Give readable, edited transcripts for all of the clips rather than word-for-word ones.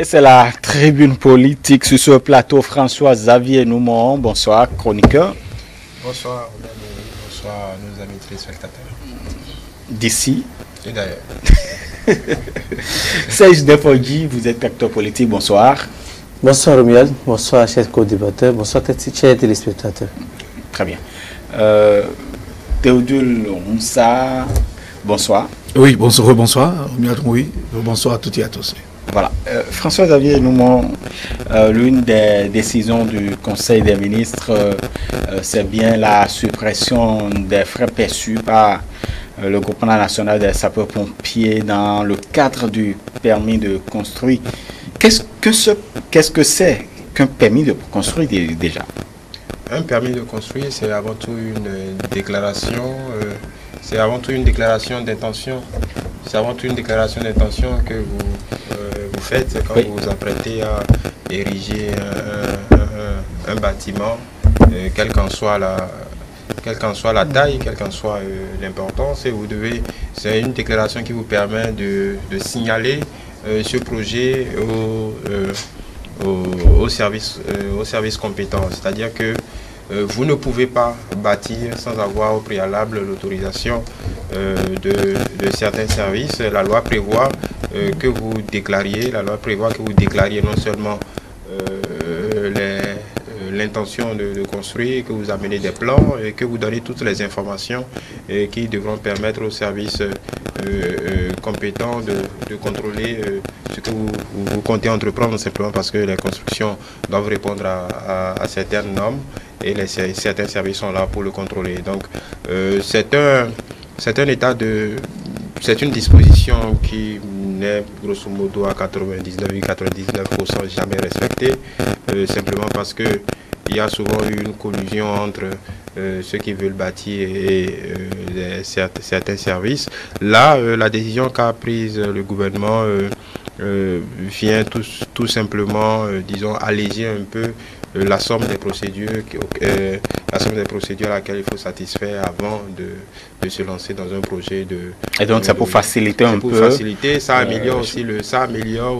Et c'est la tribune politique sur ce plateau. François-Xavier Noumon, bonsoir, chroniqueur. Bonsoir, bonsoir nos amis téléspectateurs. D'ici. Et d'ailleurs. Serge Defogui, vous êtes acteur politique, bonsoir. Bonsoir Romuald, bonsoir chers co-débatteurs, bonsoir chers téléspectateurs. Très bien. Théodule Moussa, bonsoir. Oui, bonsoir, Romuald, oui, bonsoir à toutes et à tous. Voilà. François-Xavier Noumon, l'une des décisions du Conseil des ministres, c'est bien la suppression des frais perçus par le groupement national des sapeurs-pompiers dans le cadre du permis de construire. Qu'est-ce que c'est qu'un permis de construire déjà? Un permis de construire, c'est avant tout une déclaration, d'intention. C'est avant tout une déclaration d'intention que vous faites quand vous vous apprêtez à ériger un bâtiment, quelle qu'en soit la taille, quelle qu'en soit l'importance. Et c'est une déclaration qui vous permet de signaler ce projet au service compétent. C'est-à-dire que vous ne pouvez pas bâtir sans avoir au préalable l'autorisation de certains services. La loi prévoit que vous déclariez non seulement l'intention de construire, que vous amenez des plans et que vous donnez toutes les informations qui devront permettre aux services compétents de contrôler ce que vous comptez entreprendre, simplement parce que les constructions doivent répondre à certaines normes et certains services sont là pour le contrôler. Donc c'est une disposition qui n'est grosso modo à 99,99% jamais respectée, simplement parce que il y a souvent eu une collusion entre ceux qui veulent bâtir et certains services. Là, la décision qu'a prise le gouvernement vient tout simplement, disons, alléger un peu la somme des procédures à laquelle il faut satisfaire avant de se lancer dans un projet de... Et donc c'est pour faciliter un peu... faciliter, ça améliore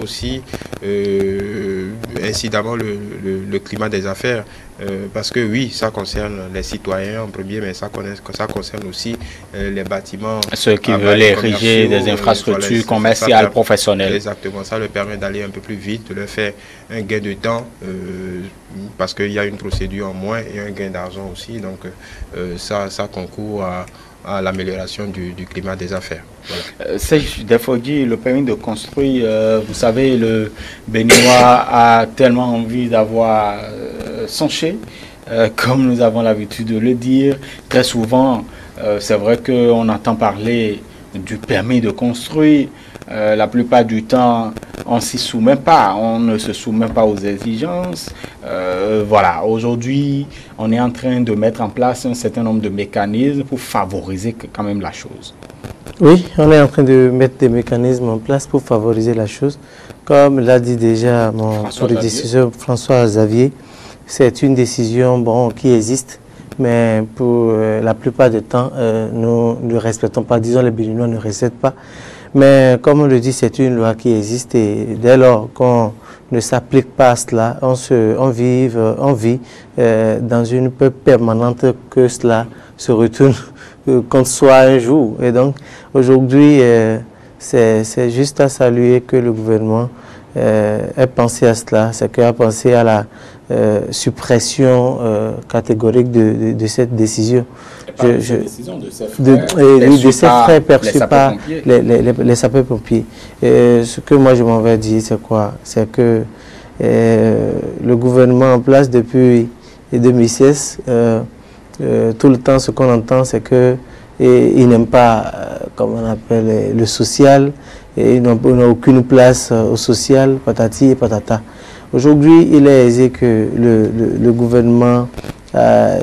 aussi incidemment le climat des affaires. Parce que oui, ça concerne les citoyens en premier, mais ça concerne aussi les bâtiments. Ceux qui veulent ériger des infrastructures commerciales, professionnelles. Exactement, ça leur permet d'aller un peu plus vite, de leur faire un gain de temps, parce qu'il y a une procédure en moins et un gain d'argent aussi. Donc ça concourt à l'amélioration du climat des affaires. Voilà. Serge Defogui, le permis de construire, vous savez, le Béninois a tellement envie d'avoir son chai, comme nous avons l'habitude de le dire. Très souvent, c'est vrai qu'on entend parler du permis de construire. La plupart du temps, on ne s'y soumet pas, on ne se soumet pas aux exigences. Voilà, aujourd'hui, on est en train de mettre en place un certain nombre de mécanismes pour favoriser quand même la chose. Oui, on est en train de mettre des mécanismes en place pour favoriser la chose. Comme l'a dit déjà mon prédécesseur François-Xavier, c'est une décision qui existe, mais pour la plupart du temps, nous ne respectons pas, disons les Béninois ne respectent pas. Mais comme on le dit, c'est une loi qui existe et dès lors qu'on ne s'applique pas à cela, on vit dans une peur permanente que cela se retourne contre soi un jour. Et donc aujourd'hui, c'est juste à saluer que le gouvernement ait pensé à cela, c'est qu'il a pensé à la suppression catégorique de cette décision. De ces frais perçus par les sapeurs-pompiers. Ce que moi je m'en vais dire, c'est quoi? C'est que le gouvernement en place depuis 2016, tout le temps ce qu'on entend, c'est qu'il n'aime pas, comme on appelle, le social, et il n'a aucune place au social, patati et patata. Aujourd'hui, il est aisé que le gouvernement,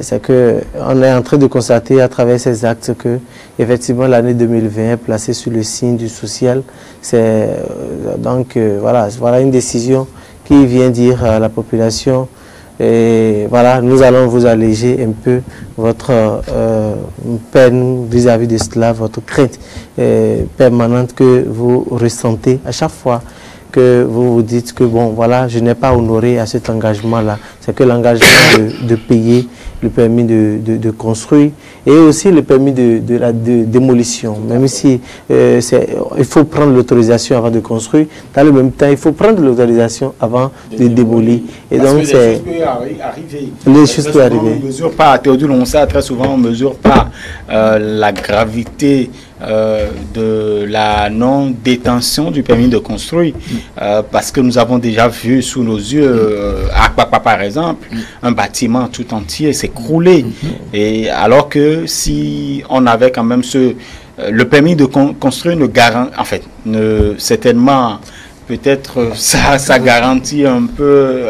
c'est qu'on est en train de constater à travers ces actes que, effectivement, l'année 2020 est placée sous le signe du social. Donc, voilà une décision qui vient dire à la population, et voilà, nous allons vous alléger un peu votre peine vis-à-vis de cela, votre crainte permanente que vous ressentez à chaque fois que vous vous dites que bon, voilà, je n'ai pas honoré à cet engagement-là. C'est que l'engagement de payer le permis de construire et aussi le permis de démolition. Même si il faut prendre l'autorisation avant de construire, dans le même temps, il faut prendre l'autorisation avant de démolir. Et donc, c'est... Les choses peuvent arriver. On ne mesure pas, Théodule, on sait très souvent, on ne mesure pas la gravité de la non-détention du permis de construire, parce que nous avons déjà vu sous nos yeux, à Akpakpa par exemple, un bâtiment tout entier s'écrouler. Et alors que si on avait quand même le permis de construire ne garantit, en fait, certainement, peut-être ça garantit un peu,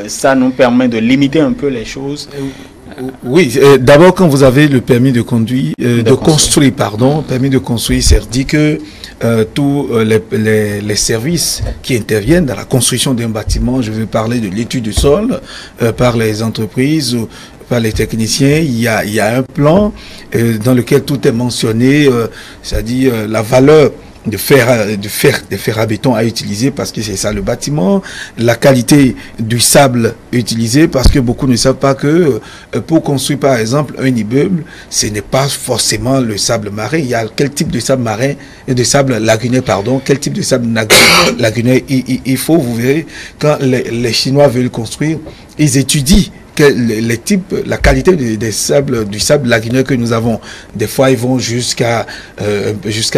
ça nous permet de limiter un peu les choses. Oui, d'abord quand vous avez le permis de conduire, permis de construire, c'est dit que tous les services qui interviennent dans la construction d'un bâtiment, je veux parler de l'étude du sol par les entreprises, par les techniciens, il y a un plan dans lequel tout est mentionné, c'est-à-dire la valeur de fer à béton à utiliser parce que c'est ça le bâtiment, la qualité du sable utilisé parce que beaucoup ne savent pas que pour construire par exemple un immeuble, ce n'est pas forcément le sable marin, il y a quel type de sable marin et de sable lagunaire, quel type de sable lagunaire il faut, vous verrez, quand les Chinois veulent construire, ils étudient les types, la qualité du sable lagunaire que nous avons. Des fois, ils vont jusqu'à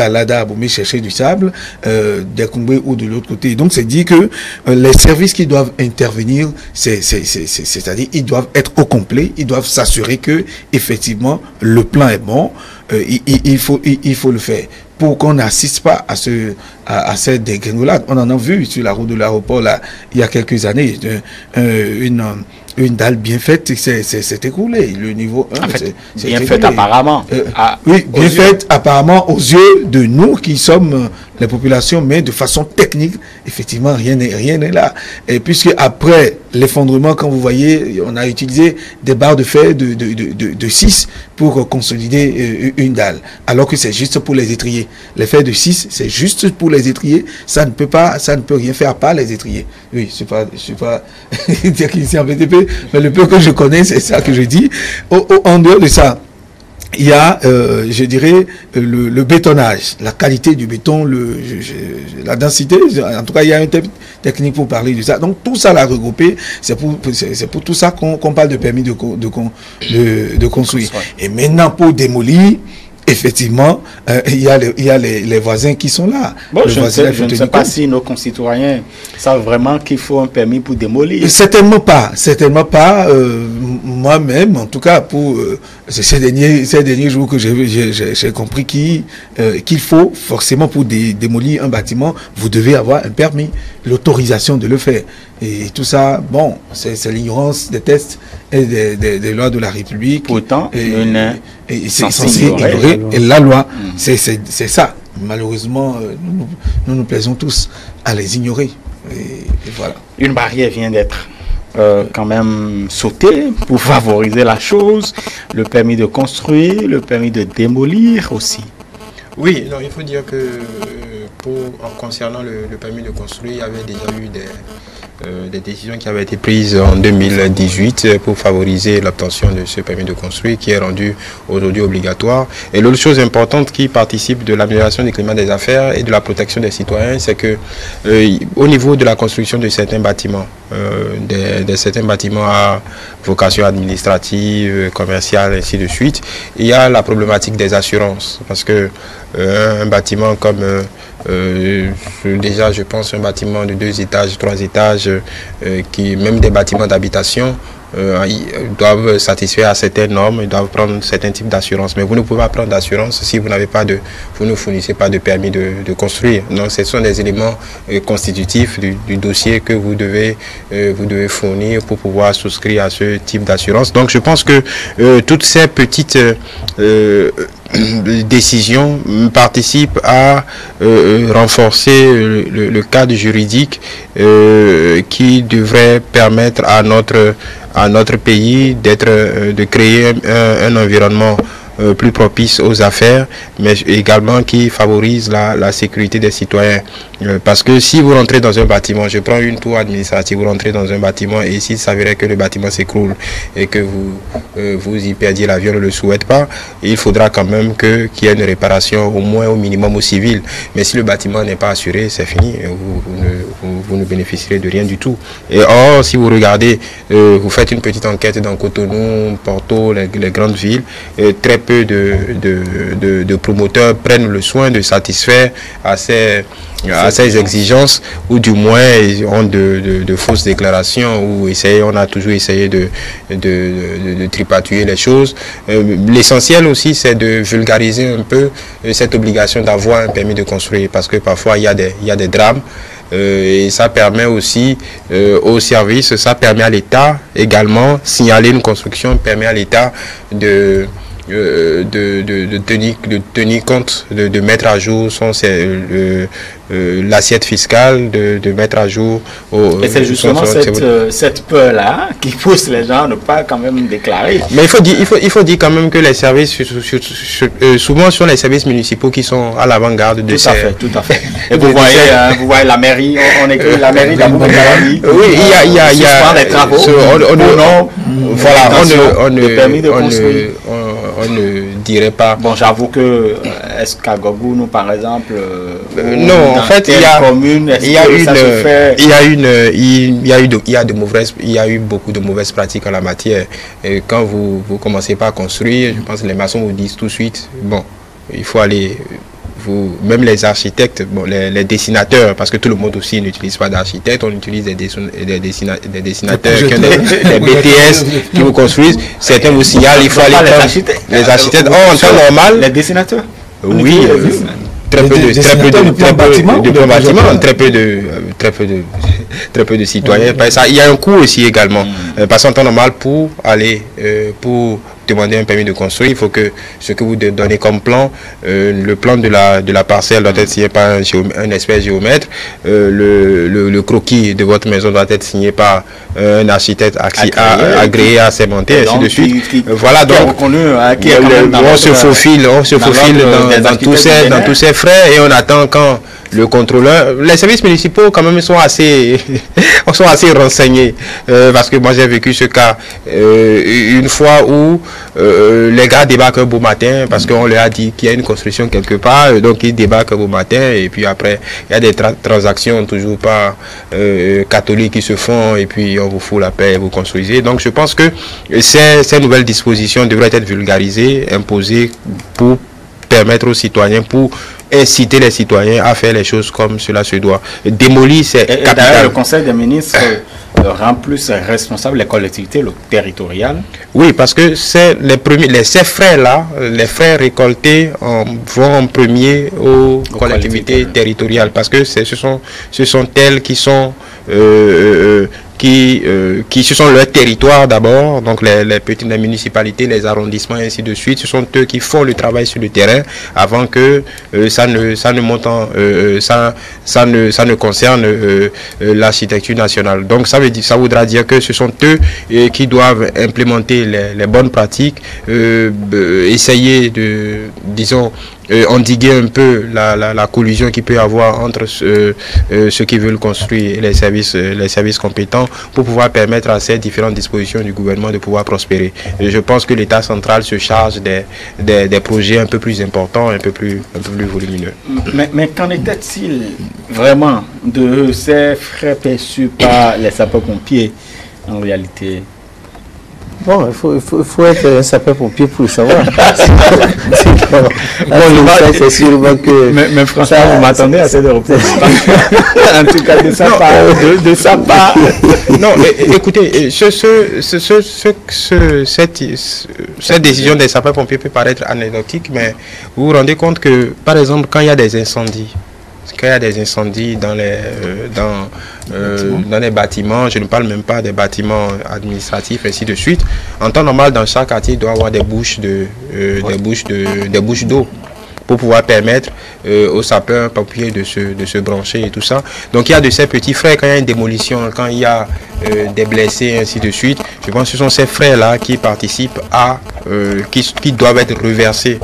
Lada, Aboumé, chercher du sable, d'Ekoumbe ou de l'autre côté. Donc, c'est dit que les services qui doivent intervenir, c'est-à-dire, ils doivent être au complet, ils doivent s'assurer que, effectivement, le plan est bon, il faut le faire. Pour qu'on n'assiste pas à cette dégringolade. On en a vu sur la route de l'aéroport, là, il y a quelques années, une dalle bien faite s'est écroulée. Le niveau 1, en fait, bien faite apparemment. Oui, bien faite apparemment aux yeux de nous qui sommes les populations, mais de façon technique, effectivement, rien n'est là. Et puisque après l'effondrement, quand vous voyez, on a utilisé des barres de fer de 6 pour consolider une dalle, alors que c'est juste pour les étriers. Les fers de 6, c'est juste pour les étriers, ça ne peut rien faire à part les étriers. Oui, je suis pas technicien en BTP, mais le peu que je connais, c'est ça que je dis. En dehors de ça, il y a, je dirais, le bétonnage, la qualité du béton, la densité. En tout cas, il y a une technique pour parler de ça. Donc, tout ça l'a regroupé. C'est pour tout ça qu'on parle de permis de construire. Et maintenant, pour démolir, effectivement, il y a les voisins qui sont là. Bon, je ne sais pas si nos concitoyens savent vraiment qu'il faut un permis pour démolir. Certainement pas. Moi-même, en tout cas, pour ces derniers jours que j'ai compris qu'il faut forcément pour démolir un bâtiment, vous devez avoir un permis, l'autorisation de le faire. Et tout ça, bon, c'est l'ignorance des tests et des lois de la République. Pourtant, c'est censé ignorer la loi. C'est ça. Malheureusement, nous plaisons tous à les ignorer. Et voilà. Une barrière vient d'être quand même sautée pour favoriser la chose. Le permis de construire, le permis de démolir aussi. Oui, non, il faut dire que concernant le permis de construire, il y avait déjà eu des décisions qui avaient été prises en 2018 pour favoriser l'obtention de ce permis de construire qui est rendu aujourd'hui obligatoire. Et l'autre chose importante qui participe de l'amélioration du climat des affaires et de la protection des citoyens, c'est que au niveau de la construction de certains bâtiments, certains bâtiments à vocation administrative, commerciale, ainsi de suite, il y a la problématique des assurances. Parce que un bâtiment comme déjà je pense un bâtiment de 2 étages, 3 étages, même des bâtiments d'habitation doivent satisfaire à certaines normes, ils doivent prendre certains types d'assurance. Mais vous ne pouvez pas prendre d'assurance si vous ne fournissez pas de permis de construire. Donc ce sont des éléments constitutifs du dossier que vous devez fournir pour pouvoir souscrire à ce type d'assurance. Donc je pense que toutes ces petites décision participe à renforcer le cadre juridique qui devrait permettre à notre pays de créer un environnement plus propice aux affaires, mais également qui favorise la sécurité des citoyens. Parce que si vous rentrez dans un bâtiment, je prends une tour administrative, vous rentrez dans un bâtiment et s'il s'avérait que le bâtiment s'écroule et que vous y perdiez l'avion, ne le souhaite pas, il faudra quand même qu'il y ait une réparation au moins au minimum au civil. Mais si le bâtiment n'est pas assuré, c'est fini, vous ne bénéficierez de rien du tout. Et or, si vous regardez, vous faites une petite enquête dans Cotonou, Porto, les grandes villes, très peu de promoteurs prennent le soin de satisfaire à ces exigences, ou du moins ont de fausses déclarations, ou on a toujours essayé de tripatouiller les choses. L'essentiel aussi, c'est de vulgariser un peu cette obligation d'avoir un permis de construire, parce que parfois il y a des drames. Et ça permet aussi aux services, ça permet à l'État également, signaler une construction permet à l'État de tenir compte, de mettre à jour l'assiette fiscale, de mettre à jour... Et c'est justement cette peur-là qui pousse les gens à ne pas quand même déclarer. Mais il faut dire quand même que les services, souvent sont les services municipaux qui sont à l'avant-garde de ces... Tout à fait. Et vous voyez la mairie, on écrit la mairie d'Amour. Oui, il y a des travaux. On ne dirait pas. Bon, j'avoue que est-ce qu'à Gogounou, par exemple, non, en fait, il y a eu beaucoup de mauvaises pratiques en la matière. Et quand vous commencez pas à construire, je pense que les maçons vous disent tout de suite, bon, il faut aller. Même les architectes, bon, les dessinateurs, parce que tout le monde aussi n'utilise pas d'architecte, on utilise des dessinateurs qui ont des BTS qui vous construisent. Certains vous signalent, il faut aller les architectes. En temps normal, les dessinateurs. Oui, très peu de citoyens. Il y a un coût aussi également. Parce qu'en temps normal, pour demander un permis de construire, il faut que ce que vous donnez comme plan, le plan de la parcelle doit être signé par un expert géomètre, le croquis de votre maison doit être signé par un architecte agréé, assermenté, ainsi de suite. Voilà, donc on se faufile dans tous ces frais et on attend quand le contrôleur, les services municipaux quand même sont assez renseignés, parce que moi j'ai vécu ce cas une fois où les gars débarquent un beau matin parce qu'on leur a dit qu'il y a une construction quelque part, donc ils débarquent un beau matin et puis après il y a des transactions toujours pas catholiques qui se font et puis on vous fout la paix et vous construisez. Donc je pense que ces nouvelles dispositions devraient être vulgarisées, imposées pour permettre aux citoyens, pour inciter les citoyens à faire les choses comme cela se doit. Démolir, c'est capital. D'ailleurs, le Conseil des ministres rend plus responsable les collectivités territoriales. Oui, parce que c'est ces frais-là, les frais récoltés vont en premier aux collectivités territoriales, parce que ce sont elles qui sont ce sont leurs territoires d'abord, donc les petites municipalités, les arrondissements et ainsi de suite, ce sont eux qui font le travail sur le terrain avant que ça ne concerne l'architecture nationale. Donc ça voudra dire que ce sont eux qui doivent implémenter les bonnes pratiques, essayer de, disons, endiguer un peu la collusion qu'il peut y avoir entre ceux qui veulent construire et les services compétents pour pouvoir permettre à ces différentes dispositions du gouvernement de pouvoir prospérer. Et je pense que l'État central se charge des projets un peu plus importants, un peu plus volumineux. Mais qu'en était-il vraiment de ces frais perçus par les sapeurs-pompiers en réalité? Bon, il faut être un sapeur-pompier pour le savoir. C'est sûrement que... Mais franchement, vous m'attendez à cette réponse. En tout cas, de sa part. Non, écoutez, cette décision des sapeurs-pompiers peut paraître anecdotique, mais vous vous rendez compte que, par exemple, quand il y a des incendies, dans les bâtiments, je ne parle même pas des bâtiments administratifs, ainsi de suite. En temps normal, dans chaque quartier, il doit y avoir des bouches d'eau pour pouvoir permettre aux sapeurs-pompiers de se brancher et tout ça. Donc il y a de ces petits frais quand il y a une démolition, quand il y a des blessés et ainsi de suite. Je pense que ce sont ces frais-là qui participent à, qui doivent être reversés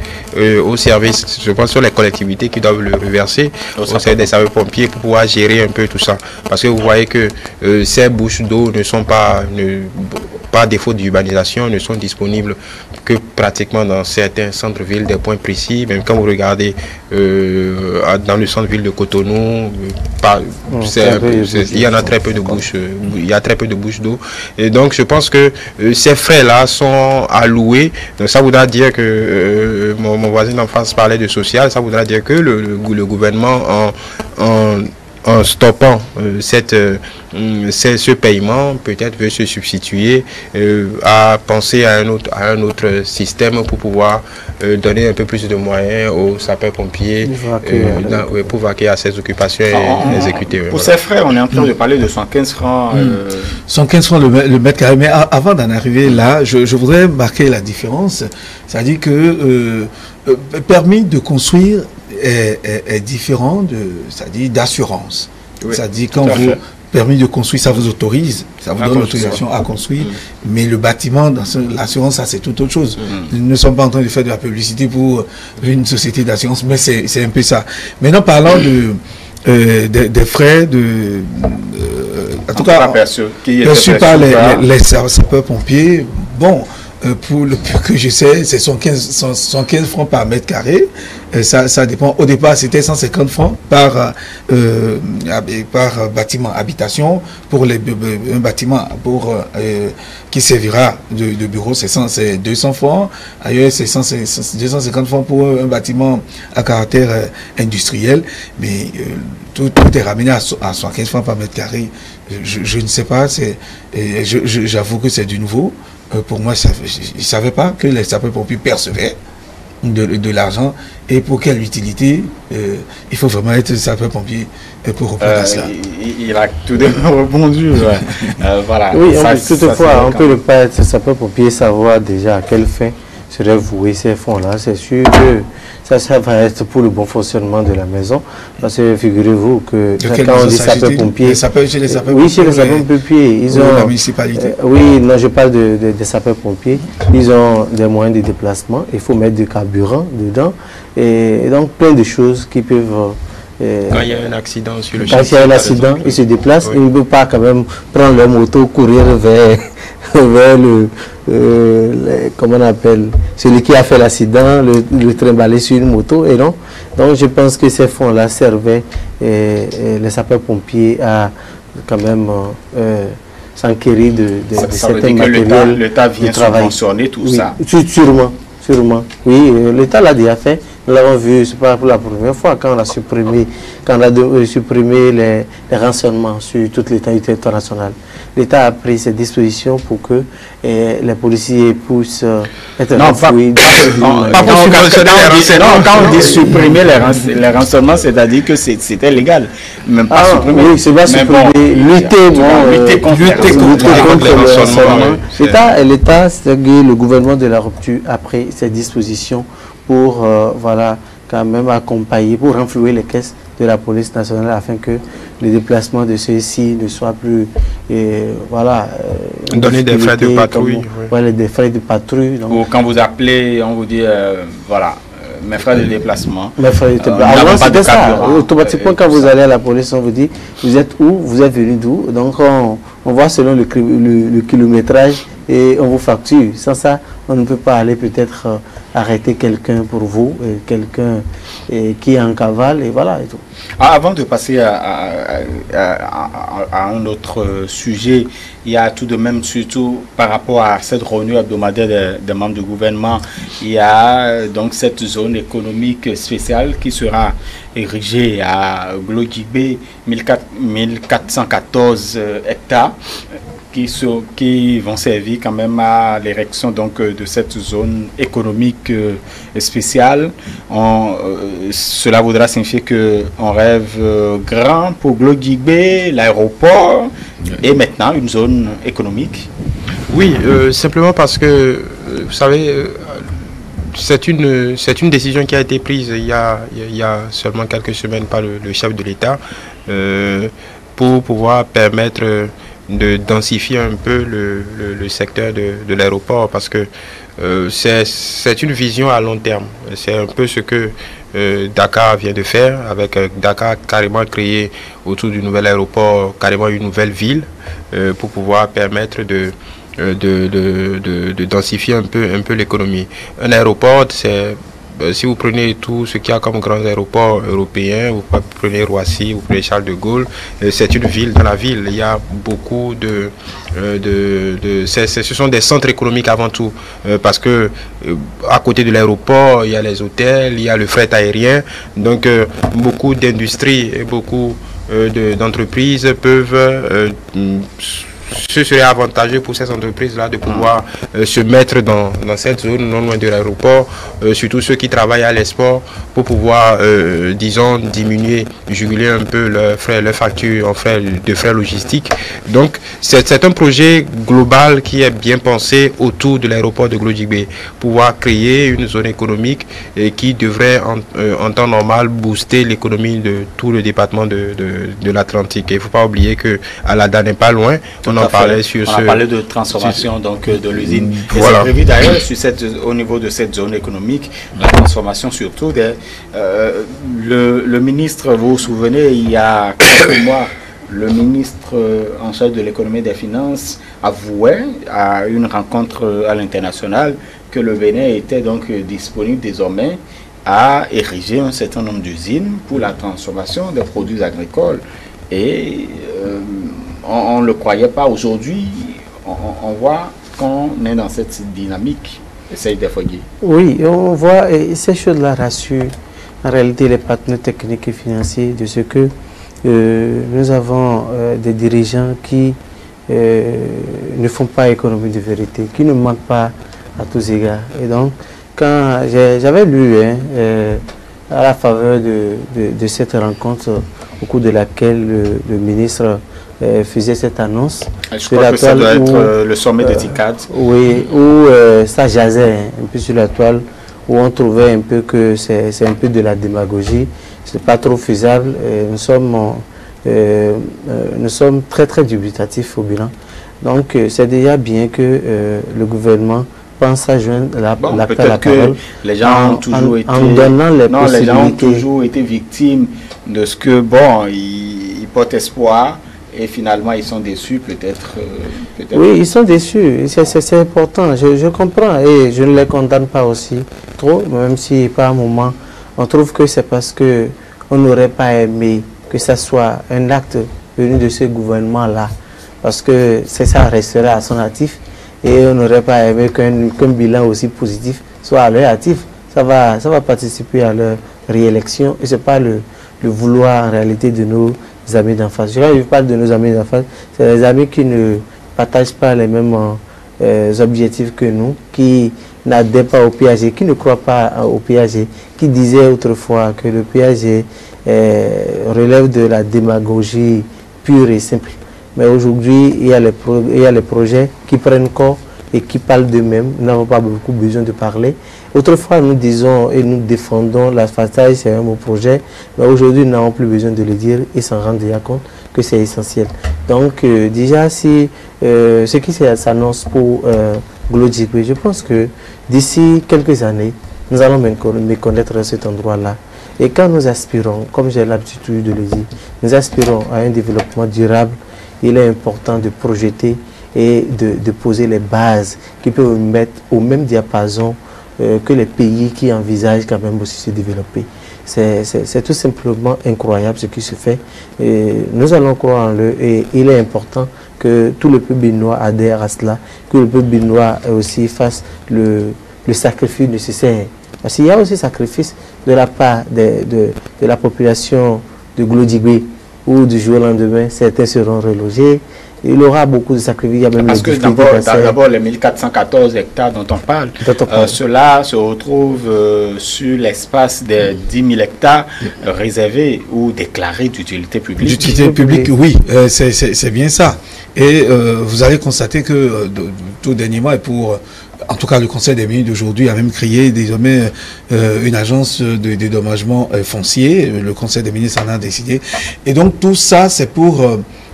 au service. Je pense que ce sont les collectivités qui doivent le reverser au service des sapeurs-pompiers pour pouvoir gérer un peu tout ça. Parce que vous voyez que ces bouches d'eau ne sont pas, par défaut d'urbanisation, ne sont disponibles que pratiquement dans certains centres-villes, des points précis. Même quand vous regardez dans le centre-ville de Cotonou, il y en a très peu de bouches, il y a très peu de bouches d'eau. Et donc je pense que ces frais-là sont alloués. Donc ça voudra dire que mon voisin d'en face parlait de social, ça voudra dire que le gouvernement en stoppant ce paiement, peut-être veut se substituer à penser à un autre système pour pouvoir donner un peu plus de moyens aux sapeurs-pompiers pour vaquer à ces occupations et exécuter. Pour ces frais, on est en train de parler de 115 francs. 115 francs le mètre carré. Mais avant d'en arriver là, je voudrais marquer la différence. C'est-à-dire que permis de construire est différent c'est-à-dire d'assurance. Oui, c'est-à-dire quand vous permis de construire, ça vous autorise, ça vous donne l'autorisation à construire, mais le bâtiment, dans l'assurance, ça c'est tout autre chose. Nous ne sommes pas en train de faire de la publicité pour une société d'assurance, mais c'est un peu ça. Maintenant, parlant des frais en tout cas, perçus par les sapeurs-pompiers, bon, pour le peu que je sais, c'est 115 francs par mètre carré. Ça dépend. Au départ, c'était 150 francs par bâtiment habitation. Pour un bâtiment qui servira de bureau, c'est 200 francs. Ailleurs, c'est 250 francs pour un bâtiment à caractère industriel. Mais tout est ramené à 115 francs par mètre carré. Je ne sais pas. J'avoue que c'est du nouveau. Pour moi, je ne savais pas que les sapeurs-pompiers percevaient de l'argent et pour quelle utilité. Il faut vraiment être sapeur-pompier pour reprendre cela. Il a tout de même répondu. Voilà. Oui, toutefois, on peut ne pas être sapeur-pompier, savoir déjà à quelle fin seraient voués ces fonds-là. C'est sûr que ça va être pour le bon fonctionnement de la maison. Parce que figurez-vous que quand on dit sapeurs-pompiers... Chez les sapeurs-pompiers. Oui, chez les sapeurs-pompiers. Ils ont la municipalité. Oui, non, je parle des sapeurs-pompiers. Ils ont des moyens de déplacement. Il faut mettre du carburant dedans. Et donc, plein de choses qui peuvent... Quand il y a un accident sur le chantier. Quand il y a un accident, ils se déplacent. Ils ne peuvent pas quand même prendre leur moto, courir vers comment on appelle, celui qui a fait l'accident, le trimballer sur une moto. Et non. Donc je pense que ces fonds-là servaient les sapeurs-pompiers à quand même s'enquérir de certains matériels. L'État vient subventionner tout ça. Sûrement. Oui, l'État l'a déjà fait. Nous l'avons vu, c'est pas pour la première fois, quand on a supprimé les renseignements sur tout l'état du territoire national. L'État a pris ses dispositions pour que les policiers puissent être renfloués. Quand on dit supprimer les renseignements, c'est-à-dire que c'était légal. Même pas supprimer. Oui, c'est pas supprimer, lutter contre les renseignements. L'État, c'est-à-dire le gouvernement de la rupture a pris ses dispositions pour quand même accompagner, pour renflouer les caisses de la police nationale afin que le déplacement de ceux-ci ne soit plus donner des frais de patrouille. Des frais de patrouille. Donc, ou quand vous appelez, on vous dit mes frais de déplacement. Mes frais de déplacement. C'était ça. Automatiquement, quand vous allez à la police, on vous dit vous êtes où, vous êtes venu d'où. Donc on voit selon le kilométrage et on vous facture. Sans ça, on ne peut pas aller peut-être arrêter quelqu'un pour vous, quelqu'un qui est en cavale, et voilà. Et tout. Avant de passer à un autre sujet, il y a tout de même, surtout par rapport à cette réunion hebdomadaire des membres du gouvernement, il y a donc cette zone économique spéciale qui sera érigée à Glodjibé, 1414 hectares. Qui vont servir quand même à l'érection de cette zone économique spéciale. Cela voudra signifier qu'on rêve grand pour Glodjibé, l'aéroport et maintenant une zone économique. Oui, simplement parce que, vous savez, c'est une décision qui a été prise il y a seulement quelques semaines par le chef de l'État pour pouvoir permettre de densifier un peu le secteur de l'aéroport, parce que c'est une vision à long terme. C'est un peu ce que Dakar vient de faire, avec Dakar carrément créé autour du nouvel aéroport, carrément une nouvelle ville, pour pouvoir permettre de densifier un peu l'économie. Un aéroport, c'est... Si vous prenez tout ce qu'il y a comme grands aéroports européens, vous prenez Roissy, vous prenez Charles de Gaulle, c'est une ville dans la ville. Il y a beaucoup ce sont des centres économiques avant tout, parce que à côté de l'aéroport, il y a les hôtels, il y a le fret aérien, donc beaucoup d'industries et beaucoup d'entreprises peuvent... ce serait avantageux pour ces entreprises-là de pouvoir se mettre dans cette zone non loin de l'aéroport, surtout ceux qui travaillent à l'export, pour pouvoir, disons, diminuer, juguler un peu leurs factures en frais logistiques. Donc, c'est un projet global qui est bien pensé autour de l'aéroport de Glodjibé, pouvoir créer une zone économique qui devrait, en temps normal, booster l'économie de tout le département de l'Atlantique. Il ne faut pas oublier que Alada n'est pas loin. On a parlé de transformation donc de l'usine. Voilà. C'est prévu d'ailleurs au niveau de cette zone économique, la transformation surtout le ministre, vous vous souvenez, il y a quelques mois, le ministre en charge de l'économie et des finances avouait à une rencontre à l'international que le Bénin était donc disponible désormais à ériger un certain nombre d'usines pour la transformation des produits agricoles. Et on ne le croyait pas. Aujourd'hui, on voit qu'on est dans cette dynamique. Essaye d'effeuiller. Oui, on voit, et ces choses-là rassurent en réalité les partenaires techniques et financiers de ce que nous avons des dirigeants qui ne font pas économie de vérité, qui ne mentent pas à tous égards. Et donc, quand j'avais lu à la faveur de cette rencontre au cours de laquelle le ministre faisait cette annonce. Je crois que ça doit être le sommet de TICAD. Oui, où ça jasait un peu sur la toile, où on trouvait un peu que c'est un peu de la démagogie, c'est pas trop faisable. Nous sommes très très dubitatifs au bilan. Donc c'est déjà bien que le gouvernement pense à joindre la parole. Les gens ont toujours été, les gens ont toujours été victimes de ce que, bon, ils portent espoir et finalement ils sont déçus peut-être. Oui, ils sont déçus, c'est important, je comprends et je ne les condamne pas aussi trop, même si par un moment on trouve que c'est parce qu'on n'aurait pas aimé que ça soit un acte venu de ce gouvernement-là, parce que ça resterait à son actif. Et on n'aurait pas aimé qu'un bilan aussi positif soit à leur actif. Ça va participer à leur réélection et ce n'est pas le vouloir en réalité de nos amis d'enfance. Je parle de nos amis d'enfance, c'est les amis qui ne partagent pas les mêmes objectifs que nous, qui n'adhèrent pas au PAG, qui ne croient pas au PAG, qui disaient autrefois que le PAG relève de la démagogie pure et simple. Mais aujourd'hui, il y a les projets qui prennent corps et qui parlent d'eux-mêmes. Nous n'avons pas beaucoup besoin de parler. Autrefois, nous disons et nous défendons la façade, c'est un beau projet. Mais aujourd'hui, nous n'avons plus besoin de le dire et s'en rendre déjà compte que c'est essentiel. Donc, déjà, si ce qui s'annonce pour Glodjibé, je pense que d'ici quelques années, nous allons méconnaître cet endroit-là. Et quand nous aspirons, comme j'ai l'habitude de le dire, nous aspirons à un développement durable, il est important de projeter et de poser les bases qui peuvent mettre au même diapason que les pays qui envisagent quand même aussi se développer. C'est tout simplement incroyable ce qui se fait. Et nous allons croire en eux et il est important que tout le peuple béninois adhère à cela, que le peuple béninois aussi fasse le sacrifice nécessaire. Parce qu'il y a aussi sacrifice de la part de la population de Glodjibé, où du jour au lendemain, certains seront relogés il aura beaucoup de sacrifices. Parce que d'abord, les 1414 hectares dont on parle, cela se retrouve sur l'espace de 10 000 hectares réservés ou déclarés d'utilité publique. D'utilité publique, oui, c'est bien ça. Et vous allez constater que tout dernièrement, et pour... En tout cas, le Conseil des ministres d'aujourd'hui a même créé désormais une agence de dédommagement foncier. Le Conseil des ministres en a décidé. Et donc, tout ça, c'est pour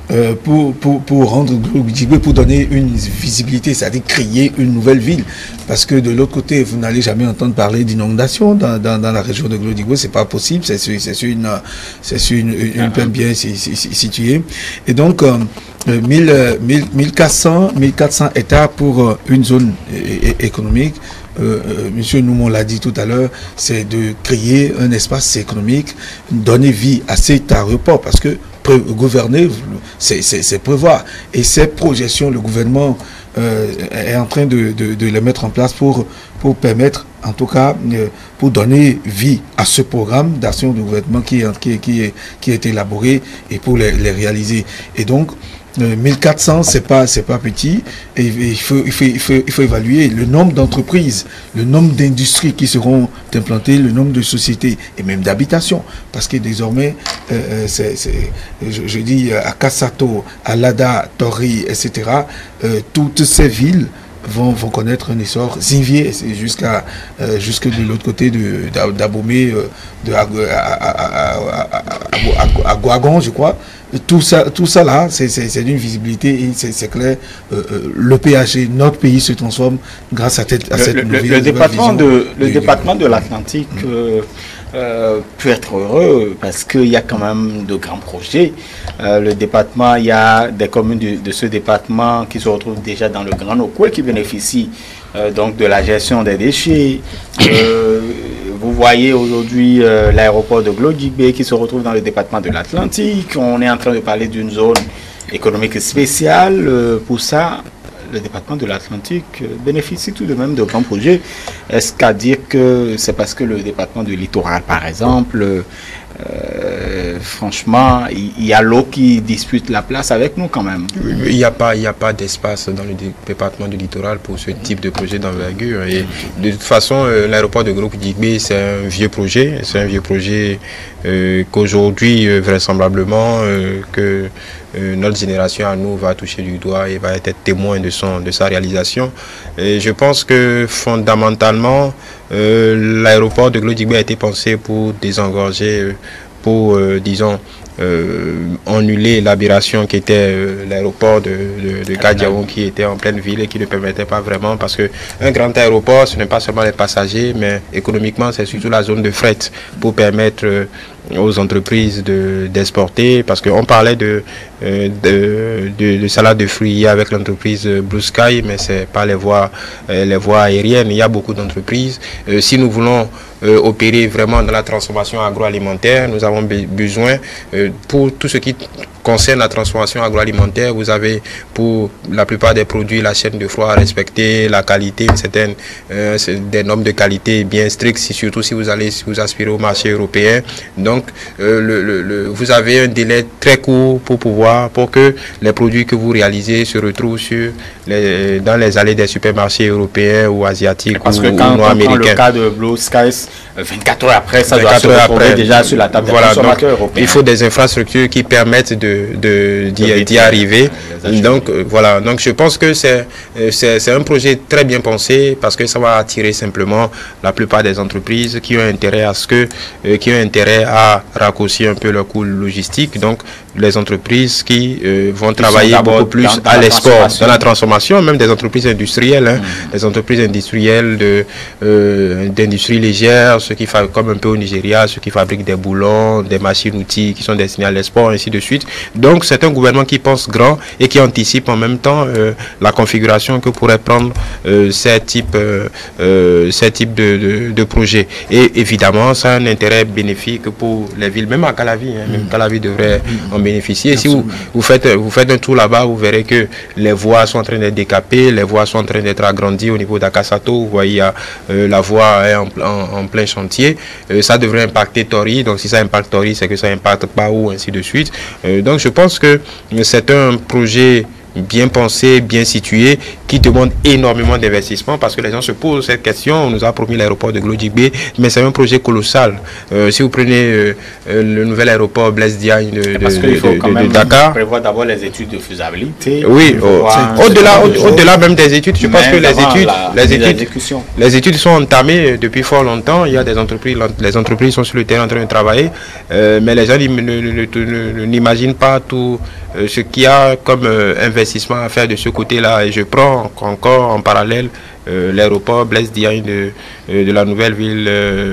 rendre Glou-Djiboué, pour donner une visibilité, c'est-à-dire créer une nouvelle ville. Parce que de l'autre côté, vous n'allez jamais entendre parler d'inondation dans la région de Glou-Djiboué, c'est pas possible, c'est sur une plaine bien située. Et donc, 1400 hectares pour une zone économique. Monsieur Noumon l'a dit tout à l'heure, c'est de créer un espace économique, donner vie à cet aéroport, parce que gouverner, c'est prévoir. Et ces projections, le gouvernement est en train de les mettre en place pour permettre, en tout cas, pour donner vie à ce programme d'action du gouvernement qui a été élaboré et pour les réaliser. Et donc, 1400, c'est pas petit, et il faut évaluer le nombre d'entreprises, le nombre d'industries qui seront implantées, le nombre de sociétés et même d'habitations, parce que désormais, je dis à Kassato, à Lada, Tori, etc., toutes ces villes vont connaître un essor. Zinvier, c'est jusque de l'autre côté d'Abomey, à Gouagon, je crois. Tout ça là, c'est d'une visibilité et c'est clair. Le PHG, notre pays se transforme grâce à cette nouvelle le département de l'Atlantique peut être heureux parce qu'il y a quand même de grands projets. Le département, il y a des communes de ce département qui se retrouvent déjà dans le Grand Okoué qui bénéficient donc de la gestion des déchets. Vous voyez aujourd'hui l'aéroport de Glou-Djiboué qui se retrouve dans le département de l'Atlantique. On est en train de parler d'une zone économique spéciale. Pour ça, le département de l'Atlantique bénéficie tout de même de grands projets. Est-ce qu'à dire que c'est parce que le département du littoral, par exemple, franchement, il y a l'eau qui dispute la place avec nous quand même. Il n'y a pas d'espace dans le département du littoral pour ce type de projet d'envergure. Et de toute façon, l'aéroport de Glou-Djiboué, c'est un vieux projet. C'est un vieux projet qu'aujourd'hui, vraisemblablement, que notre génération à nous va toucher du doigt et va être témoin de sa réalisation. Et je pense que fondamentalement, l'aéroport de Glou-Djiboué a été pensé pour désengorger, pour, disons, annuler l'aberration qui était l'aéroport de Kadiaou qui était en pleine ville et qui ne permettait pas vraiment, parce que un grand aéroport, ce n'est pas seulement les passagers, mais économiquement, c'est surtout la zone de fret pour permettre aux entreprises d'exporter, parce qu'on parlait de salade de fruits avec l'entreprise Blue Sky, mais c'est pas les voies aériennes. Il y a beaucoup d'entreprises. Si nous voulons opérer vraiment dans la transformation agroalimentaire, nous avons besoin, pour tout ce qui concerne la transformation agroalimentaire, vous avez pour la plupart des produits la chaîne de froid à respecter, la qualité, des normes de qualité bien strictes, surtout si vous aspirez au marché européen. Donc, vous avez un délai très court pour que les produits que vous réalisez se retrouvent dans les allées des supermarchés européens ou asiatiques ou nord-américains. Parce que quand on prend le cas de Blue Skies, 24 heures après, ça doit se retrouver déjà sur la table des consommateurs européens. Il faut des infrastructures qui permettent d'y arriver. Donc, voilà. Donc, je pense que c'est un projet très bien pensé parce que ça va attirer simplement la plupart des entreprises qui ont intérêt à raccourcir un peu leur coût logistique. Donc, les entreprises qui vont travailler beaucoup plus à l'export, dans la transformation, même des entreprises industrielles, des entreprises industrielles d'industrie légère, ceux qui fabriquent comme un peu au Nigeria, ceux qui fabriquent des boulons, des machines-outils qui sont destinés à l'export, ainsi de suite. Donc, c'est un gouvernement qui pense grand et qui anticipe en même temps la configuration que pourrait prendre ces types de projets. Et évidemment, ça a un intérêt bénéfique pour les villes, même à Calavi. Même Calavi devrait en bénéficier. Si vous faites un tour là-bas, vous verrez que les voies sont en train d'être décapées, les voies sont en train d'être agrandies au niveau d'Akasato. Vous voyez, la voie est en plein chantier. Ça devrait impacter Tori. Donc, si ça impacte Tori, c'est que ça impacte Pao, ainsi de suite. Donc, je pense que c'est un projet bien pensé, bien situé, qui demande énormément d'investissement parce que les gens se posent cette question. On nous a promis l'aéroport de Glodjibé, mais c'est un projet colossal. Si vous prenez le nouvel aéroport Blaise Diagne de Dakar, on prévoit d'abord les études de faisabilité. Oui, au-delà même des études, je pense que les études sont entamées depuis fort longtemps. Il y a des entreprises, les entreprises sont sur le terrain en train de travailler, mais les gens n'imaginent pas tout ce qu'il y a comme investissement à faire de ce côté-là. Et je prends encore en parallèle l'aéroport Blaise Diagne de la nouvelle ville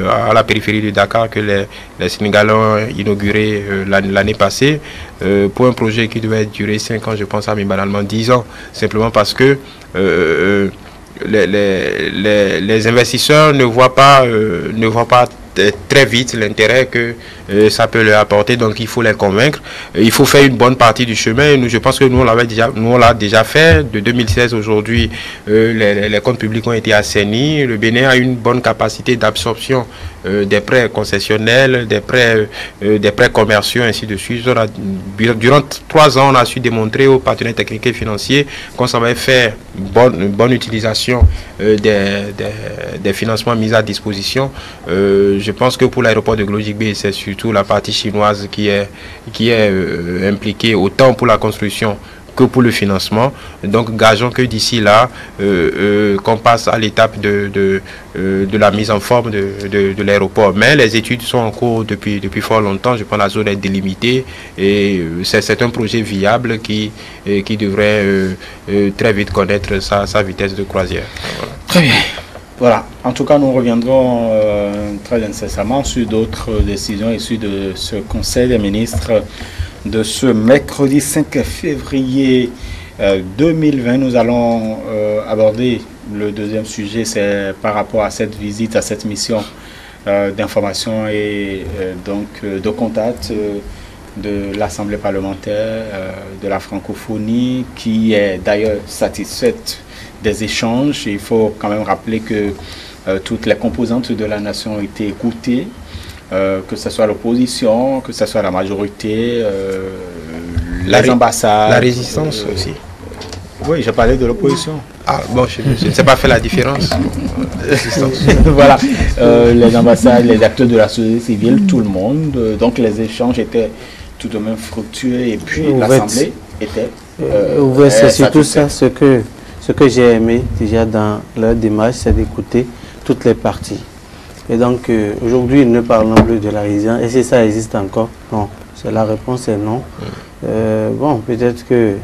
à la périphérie de Dakar que les Sénégalais ont inauguré l'année passée pour un projet qui devait durer 5 ans, je pense à banalement 10 ans, simplement parce que les investisseurs ne voient pas très vite l'intérêt que ça peut leur apporter, donc il faut les convaincre. Il faut faire une bonne partie du chemin. Je pense que nous on l'a déjà fait. De 2016 aujourd'hui, les comptes publics ont été assainis. Le Bénin a une bonne capacité d'absorption des prêts concessionnels, des prêts commerciaux, ainsi de suite. Durant 3 ans, on a su démontrer aux partenaires techniques et financiers qu'on savait faire une bonne utilisation des financements mis à disposition. Je pense que pour l'aéroport de Glodjibé, c'est surtout la partie chinoise qui est impliquée autant pour la construction que pour le financement. Donc gageons que d'ici là, qu'on passe à l'étape de la mise en forme de l'aéroport. Mais les études sont en cours depuis fort longtemps. Je pense que la zone est délimitée et c'est un projet viable qui devrait très vite connaître sa vitesse de croisière. Voilà. Très bien. Voilà, en tout cas, nous reviendrons très incessamment sur d'autres décisions issues de ce Conseil des ministres de ce mercredi 5 février 2020. Nous allons aborder le deuxième sujet, c'est par rapport à cette visite, à cette mission d'information et donc de contact de l'Assemblée parlementaire de la francophonie, qui est d'ailleurs satisfaite des échanges. Il faut quand même rappeler que toutes les composantes de la nation ont été écoutées, que ce soit l'opposition, que ce soit la majorité, les ambassades. La résistance aussi. Oui, j'ai parlé de l'opposition. Ah bon, je ne sais pas faire la différence. Voilà, les ambassades, les acteurs de la société civile, tout le monde. Donc les échanges étaient tout de même fructueux et puis l'Assemblée était... c'est surtout ça ce que j'ai aimé déjà dans leur démarche, c'est d'écouter toutes les parties. Et donc aujourd'hui, ne parlons plus de la résistance. Est-ce que ça existe encore? Non. La réponse est non. Bon, peut-être que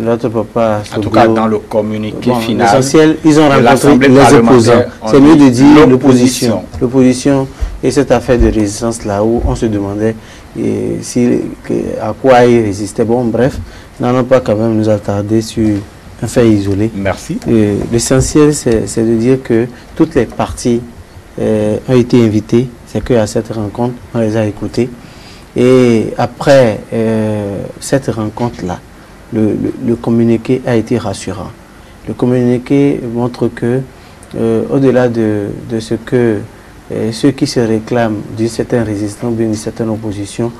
notre papa... En tout cas, dans le communiqué final, l'essentiel, ils ont rencontré les opposants. C'est mieux de dire l'opposition. L'opposition et cette affaire de résistance là où on se demandait à quoi ils résistaient. Bon, bref, n'allons pas quand même nous attarder sur un fait isolé. Merci. L'essentiel, c'est de dire que toutes les parties ont été invitées. C'est qu'à cette rencontre, on les a écoutées. Et après cette rencontre-là, le communiqué a été rassurant. Le communiqué montre que, au-delà de ce que ceux qui se réclament d'une certaine résistance, d'une certaine opposition,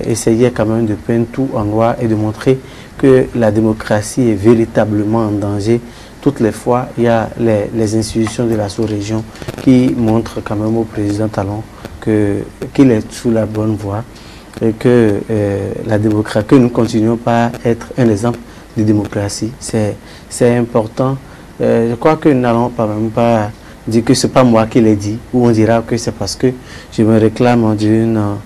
essayaient quand même de peindre tout en noir et de montrer que la démocratie est véritablement en danger. Toutes les fois, il y a les institutions de la sous-région qui montrent quand même au président Talon qu'il est sous la bonne voie et que la démocratie, que nous continuons pas à être un exemple de démocratie. C'est important. Je crois que nous n'allons même pas dire que ce n'est pas moi qui l'ai dit, ou on dira que c'est parce que je me réclame d'une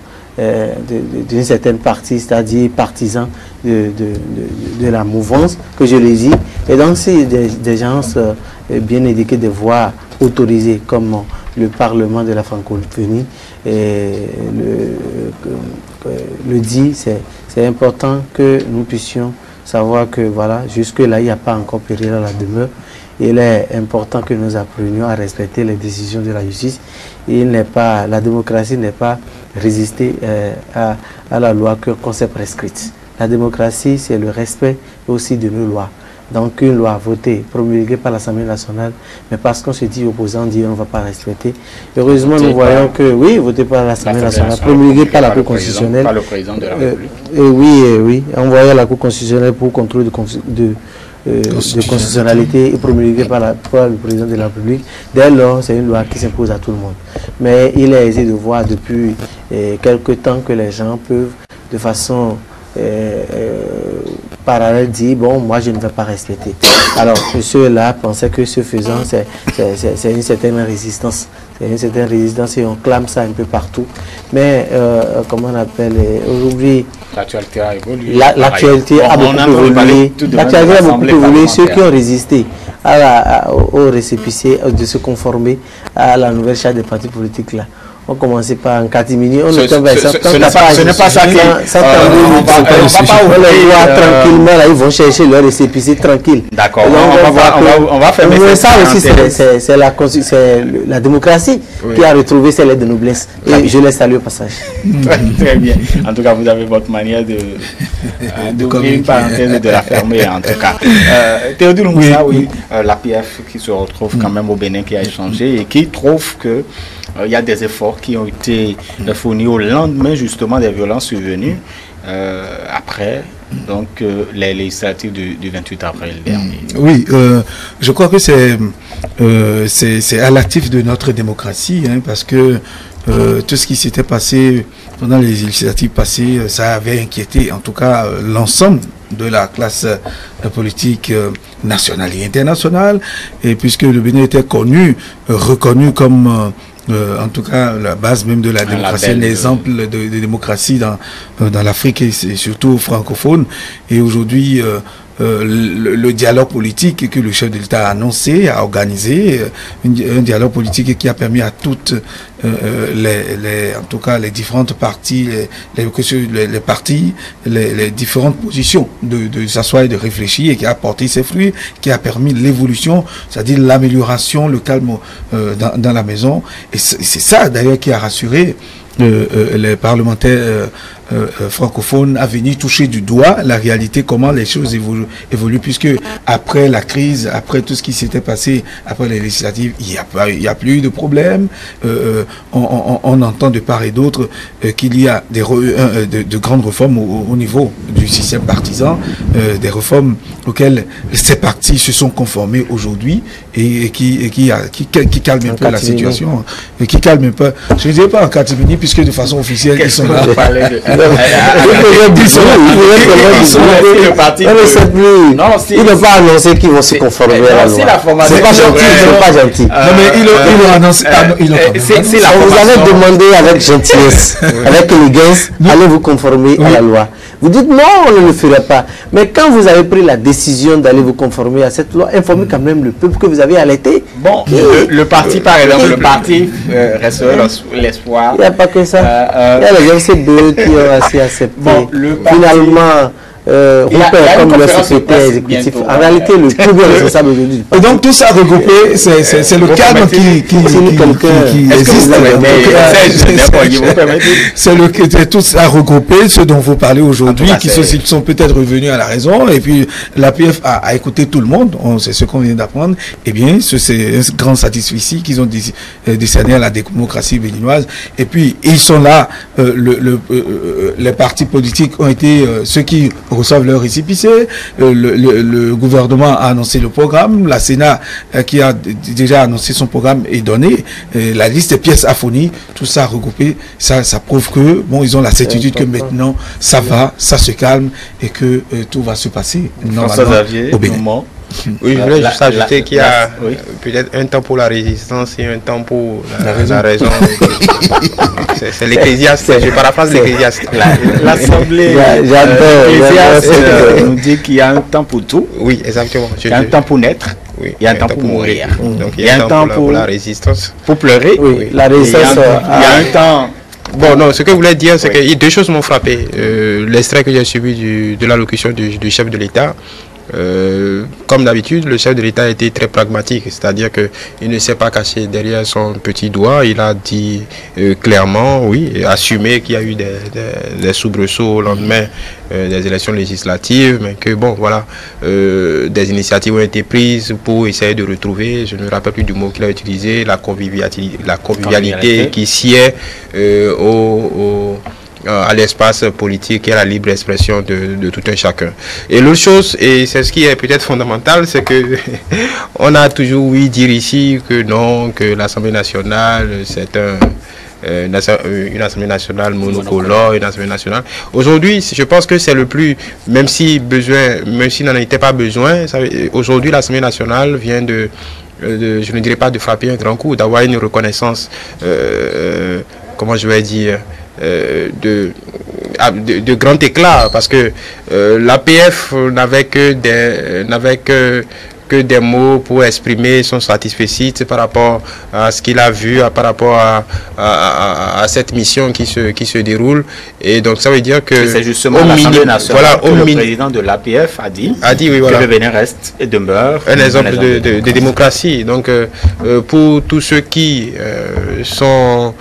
certaine partie, c'est-à-dire partisan de la mouvance, que je l'ai dit. Et donc, si des gens bien éduqués, des voix autorisées, comme le Parlement de la francophonie le dit, c'est important que nous puissions savoir que voilà, jusque-là, il n'y a pas encore péril à la demeure. Il est important que nous apprenions à respecter les décisions de la justice. La démocratie n'est pas résister à la loi qu'on s'est prescrite. La démocratie, c'est le respect aussi de nos lois. Donc une loi votée, promulguée par l'Assemblée nationale, mais parce qu'on se dit opposant, on dit on ne va pas respecter. Heureusement, nous voyons que, oui, votée par l'Assemblée nationale, promulguée par la Cour constitutionnelle. Par le président de la République. Oui, envoyée à la Cour constitutionnelle pour contrôle de constitutionnalité et promulguée par le président de la République. Dès lors, c'est une loi qui s'impose à tout le monde. Mais il est aisé de voir depuis quelque temps que les gens peuvent, de façon parallèle, dire bon, moi je ne vais pas respecter. Alors ceux-là pensaient que ce faisant, c'est une certaine résistance. C'est une certaine résistance et on clame ça un peu partout. Mais comment on appelle aujourd'hui, l'actualité a évolué. L'actualité a beaucoup évolué. L'actualité a beaucoup évolué. Ceux qui ont résisté au récépissé de se conformer à la nouvelle charte des partis politiques là. On commençait par un catimini, on ne ce n'est pas ça qui on va les voir tranquillement, là, ils vont chercher leur récépissé tranquille. D'accord, on va faire ça aussi, c'est la démocratie qui a retrouvé ses lettres de noblesse. Et je les salue au passage. Très bien. En tout cas, vous avez votre manière d'ouvrir une parenthèse et de la fermer, en tout cas. Théodule Moussa, oui, l'APF qui se retrouve quand même au Bénin, qui a échangé et qui trouve que il y a des efforts qui ont été fournis au lendemain justement des violences survenues après donc les législatives du 28 avril dernier. Oui, je crois que c'est à l'actif de notre démocratie, hein, parce que tout ce qui s'était passé pendant les législatives passées, ça avait inquiété en tout cas l'ensemble de la classe politique nationale et internationale, et puisque le Bénin était reconnu comme en tout cas la base même de la démocratie, un exemple de démocratie dans l'Afrique et surtout francophone. Et aujourd'hui, le dialogue politique que le chef de l'État a annoncé, a organisé, un dialogue politique qui a permis à toutes en tout cas les différentes parties, les partis, les différentes positions de s'asseoir et de réfléchir, et qui a porté ses fruits, qui a permis l'évolution, c'est-à-dire l'amélioration, le calme dans la maison. Et c'est ça d'ailleurs qui a rassuré les parlementaires francophones à venir toucher du doigt la réalité, comment les choses évoluent, puisque après la crise, après tout ce qui s'était passé, après les législatives, il n'y a plus de problème. On entend de part et d'autre qu'il y a de grandes réformes au niveau du système partisan, des réformes auxquelles ces partis se sont conformés aujourd'hui et qui calment un peu la situation, qui calment un peu, je ne dirais pas en catimini, puisque de façon officielle ils sont là. Ils n'ont pas annoncé qu'ils vont se conformer à la loi. C'est pas gentil. Non, mais ils l'ont annoncé. Vous avez demandé avec gentillesse, avec élégance, allez vous conformer à la loi. Vous dites non, on ne le ferait pas. Mais quand vous avez pris la décision d'aller vous conformer à cette loi, informez quand même le peuple que vous avez allaité. Bon, le parti, par exemple, le parti reste l'espoir. Il n'y a pas que ça. Il y a les MCB qui ont assez accepté. Bon, finalement, Rupert comme le secrétaire exécutif. En réalité, le plus bien responsable aujourd'hui. Et donc tout ça regroupé, c'est le cadre qui existe. C'est tout ça regroupé, ce dont vous parlez aujourd'hui, qui sont peut-être revenus à la raison. Et puis l'APF a écouté tout le monde. C'est ce qu'on vient d'apprendre. Eh bien, c'est un grand satisfait qu'ils ont décerné à la démocratie béninoise. Et puis ils sont là. Les partis politiques ont été ceux qui reçoivent leur récépissé, le gouvernement a annoncé le programme, la Sénat qui a déjà annoncé son programme est donné, la liste des pièces à fournir, tout ça regroupé, ça prouve que bon, ils ont la certitude que maintenant ça va, ça se calme et que tout va se passer normalement au Bénin. Oui, je voulais juste ajouter qu'il y a peut-être un temps pour la résistance et un temps pour la raison. C'est l'Ecclésiaste, je paraphrase l'Ecclésiaste. L'Assemblée nous dit qu'il y a un temps pour tout. Oui, exactement. Il y a un temps pour naître. Oui, il y a un temps pour mourir. Donc il y a un temps pour la résistance. Pour pleurer. Oui, la résistance. Il y a un temps. Bon, non, ce que je voulais dire, c'est que deux choses m'ont frappé. L'extrait que j'ai suivi de l'allocution du chef de l'État. comme d'habitude, le chef de l'État a été très pragmatique, c'est-à-dire qu'il ne s'est pas caché derrière son petit doigt. Il a dit clairement, oui, assumé qu'il y a eu des soubresauts au lendemain des élections législatives, mais que bon, voilà, des initiatives ont été prises pour essayer de retrouver, je ne me rappelle plus du mot qu'il a utilisé, la convivialité qui sied à l'espace politique et à la libre expression de tout un chacun. Et l'autre chose, et c'est ce qui est peut-être fondamental, c'est que on a toujours ouï dire ici que non, que l'Assemblée nationale, c'est une Assemblée nationale monocolore, une Assemblée nationale. Aujourd'hui, je pense que c'est le plus, même s'il n'en était pas besoin, aujourd'hui l'Assemblée nationale vient je ne dirais pas de frapper un grand coup, d'avoir une reconnaissance, comment je vais dire, de grand éclat, parce que l'APF n'avait que des mots pour exprimer son satisfecit par rapport à ce qu'il a vu, par rapport à cette mission qui se déroule. Et donc ça veut dire que c'est justement l'Assemblée nationale que le président de l'APF a dit oui, voilà, que le Bénin reste et demeure un exemple de démocratie. Donc pour tous ceux qui sont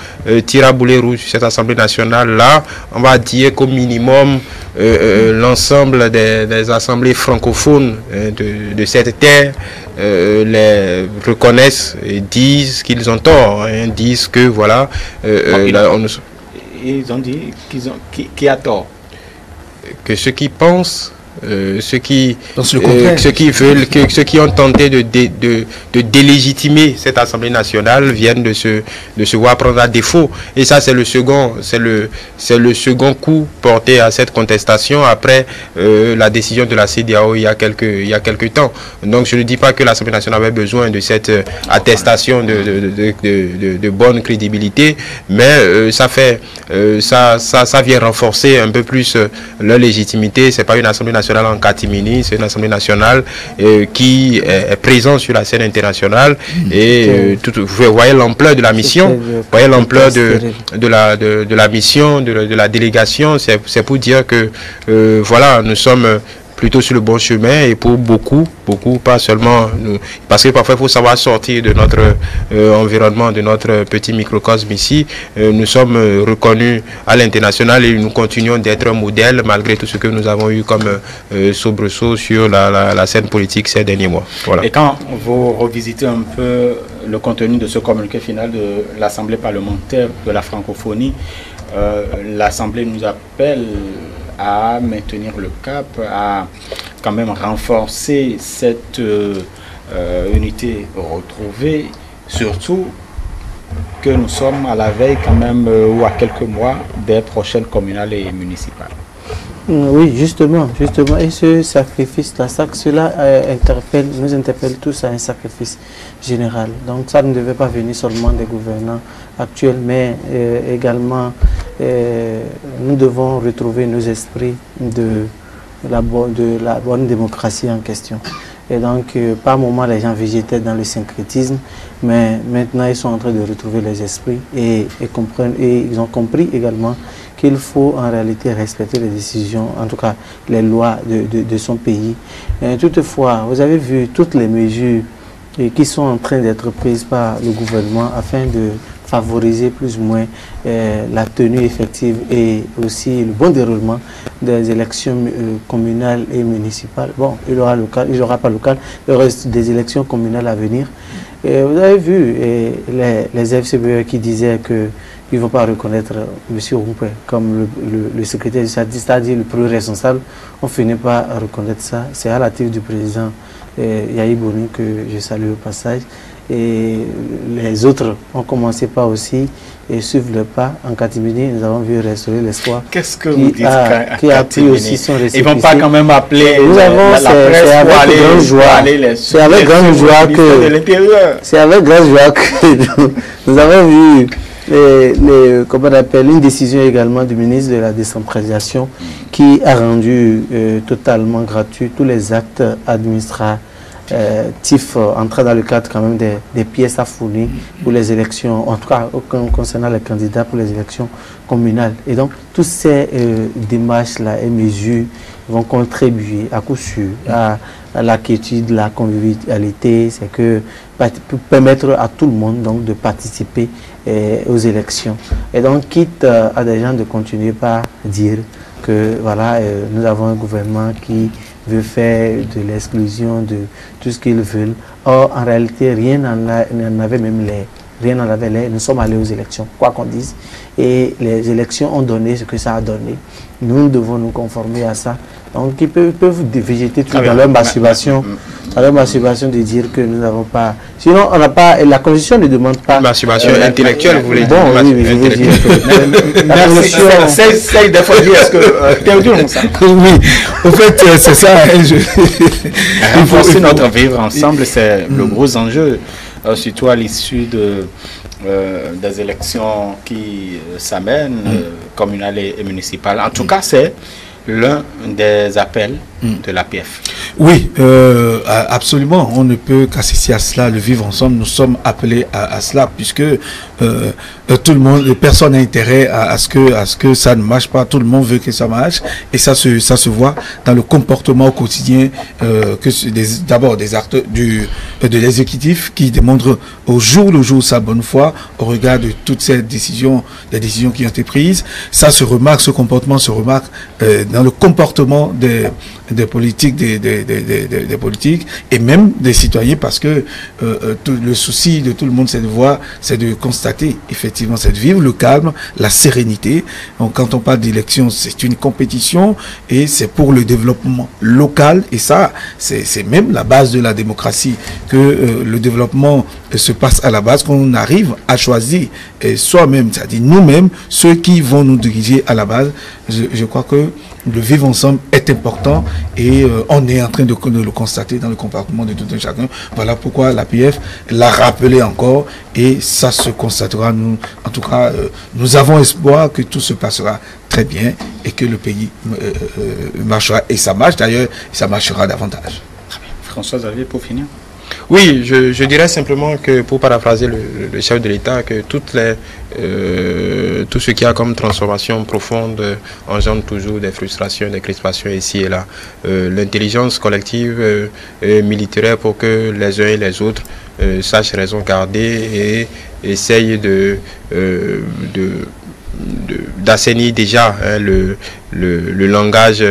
tirés à boulet rouge sur cette Assemblée nationale-là, on va dire qu'au minimum l'ensemble des assemblées francophones de cette terre les reconnaissent et disent qu'ils ont tort, disent que voilà. Ils ont dit qui a tort. Que ceux qui pensent, ceux qui veulent, ceux qui ont tenté de délégitimer cette Assemblée nationale viennent de se voir prendre à défaut. Et ça, c'est le second coup porté à cette contestation après la décision de la CEDEAO il y a quelques temps. Donc je ne dis pas que l'Assemblée nationale avait besoin de cette attestation de bonne crédibilité, mais ça vient renforcer un peu plus leur légitimité. C'est pas une Assemblée nationale en catimini, c'est une Assemblée nationale qui est présente sur la scène internationale et vous voyez l'ampleur de la mission, vous voyez l'ampleur de la mission, de la délégation. C'est pour dire que voilà, nous sommes plutôt sur le bon chemin, et pour beaucoup, pas seulement nous, parce que parfois il faut savoir sortir de notre environnement, de notre petit microcosme ici. Nous sommes reconnus à l'international et nous continuons d'être un modèle malgré tout ce que nous avons eu comme soubresaut sur la scène politique ces derniers mois. Voilà. Et quand vous revisitez un peu le contenu de ce communiqué final de l'Assemblée parlementaire de la francophonie, l'Assemblée nous appelle à maintenir le cap, à quand même renforcer cette unité retrouvée, surtout que nous sommes à la veille quand même ou à quelques mois des prochaines communales et municipales. Oui, justement, et ce sacrifice-là, cela nous interpelle tous à un sacrifice général. Donc ça ne devait pas venir seulement des gouvernants actuels, mais également nous devons retrouver nos esprits de la bonne démocratie en question. Et donc, par moments, les gens végétaient dans le syncrétisme, mais maintenant, ils sont en train de retrouver les esprits et ils ont compris également qu'il faut en réalité respecter les décisions, en tout cas les lois de son pays. Toutefois, vous avez vu toutes les mesures qui sont en train d'être prises par le gouvernement afin de favoriser plus ou moins la tenue effective et aussi le bon déroulement des élections communales et municipales. Bon, il y aura pas local, il y aura des élections communales à venir. Et vous avez vu les FCBE qui disaient qu'ils ne vont pas reconnaître M. Rumpé comme le secrétaire du SADI, c'est-à-dire le premier responsable. On finit par reconnaître ça. C'est à l'actif du président Yahi Boni que je salue au passage. Et les autres ont commencé par aussi suivre le pas. En catimini, nous avons vu restaurer l'espoir. Qu'est-ce que vous dites qui a pris aussi son récépissé. Ils ne vont pas quand même appeler la presse pour aller c'est avec grande joie que nous avons vu comment on appelle, une décision également du ministre de la décentralisation qui a rendu totalement gratuit tous les actes administratifs entrant dans le cadre quand même des pièces à fournir pour les élections, en tout cas concernant les candidats pour les élections communales. Et donc, toutes ces démarches-là et mesures vont contribuer à coup sûr à la quiétude, la convivialité, c'est que permettre à tout le monde donc de participer aux élections. Et donc quitte à des gens de continuer par dire que voilà, nous avons un gouvernement qui veut faire de l'exclusion de tout ce qu'ils veulent. Or, en réalité, rien n'en avait même l'air. Rien n'en avait l'air. Nous sommes allés aux élections, quoi qu'on dise. Et les élections ont donné ce que ça a donné. Nous devons nous conformer à ça. Donc, ils peuvent végéter tout dans leur masturbation. Dans leur masturbation de dire que nous n'avons pas... Sinon, on n'a pas... La Constitution ne demande pas... Masturbation intellectuelle, vous voulez dire? Bon, oui, je veux dire que... La Constitution... C'est des fois dire, est-ce que... Théodule, ça? Oui, en fait, c'est ça. Il faut aussi notre vivre ensemble, c'est le gros enjeu, surtout à l'issue des élections qui s'amènent, communales et municipales. En tout cas, c'est l'un des appels de l'APF. Oui, absolument. On ne peut qu'assister à cela, le vivre ensemble. Nous sommes appelés à cela, puisque tout le monde, personne n'a intérêt à ce que ça ne marche pas. Tout le monde veut que ça marche, et ça se voit dans le comportement au quotidien, d'abord des acteurs de l'exécutif qui démontrent au jour le jour sa bonne foi au regard de toutes ces décisions, les décisions qui ont été prises. Ça se remarque, ce comportement se remarque dans le comportement des politiques, des politiques et même des citoyens, parce que le souci de tout le monde, c'est de voir, c'est de constater effectivement, c'est de vivre le calme, la sérénité. Donc quand on parle d'élection, c'est une compétition et c'est pour le développement local, et ça c'est même la base de la démocratie, que le développement se passe à la base, qu'on arrive à choisir soi-même, c'est-à-dire nous-mêmes, ceux qui vont nous diriger à la base. Je crois que le vivre ensemble est important, et on est en train de le constater dans le comportement de tout un chacun. Voilà pourquoi l'APF l'a rappelé encore, et ça se constatera. Nous, en tout cas, nous avons espoir que tout se passera très bien et que le pays marchera, et ça marche d'ailleurs, ça marchera davantage. Très bien. François-Xavier, pour finir. Oui, je dirais simplement que, pour paraphraser le chef de l'État, que tout ce qui a comme transformation profonde engendre toujours des frustrations, des crispations ici et là. L'intelligence collective militaire pour que les uns et les autres sachent raison garder et essayent d'assainir déjà le langage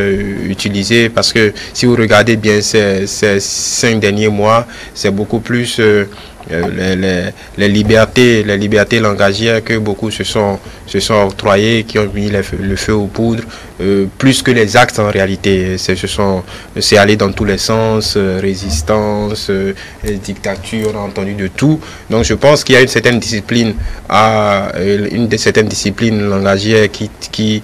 utilisé, parce que si vous regardez bien ces 5 derniers mois, c'est beaucoup plus les libertés langagières que beaucoup se sont octroyées, qui ont mis le feu aux poudres, plus que les actes en réalité. C'est allé dans tous les sens, résistance, dictature, on a entendu de tout. Donc je pense qu'il y a une certaine discipline langagière qui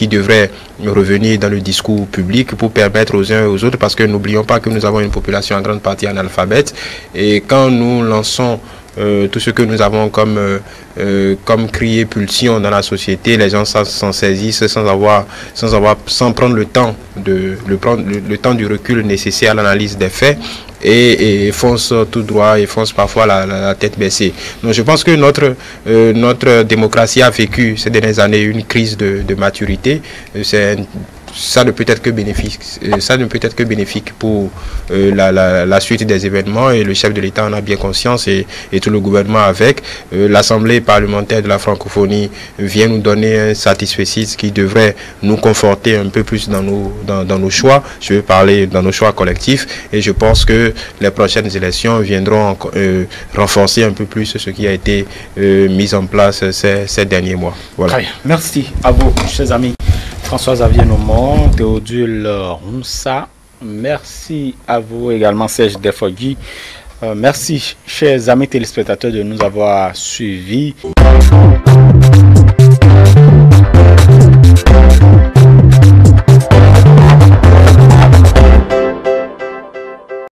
devrait revenir dans le discours public pour permettre aux uns et aux autres, parce que n'oublions pas que nous avons une population en grande partie analphabète, et quand nous lançons tout ce que nous avons comme cri et pulsion dans la société, les gens s'en saisissent sans prendre le temps le temps du recul nécessaire à l'analyse des faits, et fonce tout droit, et fonce parfois la tête baissée. Donc je pense que notre démocratie a vécu ces dernières années une crise de maturité. Ça ne peut être que bénéfique pour la suite des événements, et le chef de l'État en a bien conscience, et tout le gouvernement avec. L'Assemblée parlementaire de la francophonie vient nous donner un satisfecit qui devrait nous conforter un peu plus dans nos choix. Je veux parler dans nos choix collectifs, et je pense que les prochaines élections viendront renforcer un peu plus ce qui a été mis en place ces derniers mois. Voilà. Très bien. Merci à vous, chers amis. François-Xavier Nomon, Théodule Ronsa, merci à vous également, Serge Defogui. Merci, chers amis téléspectateurs, de nous avoir suivis.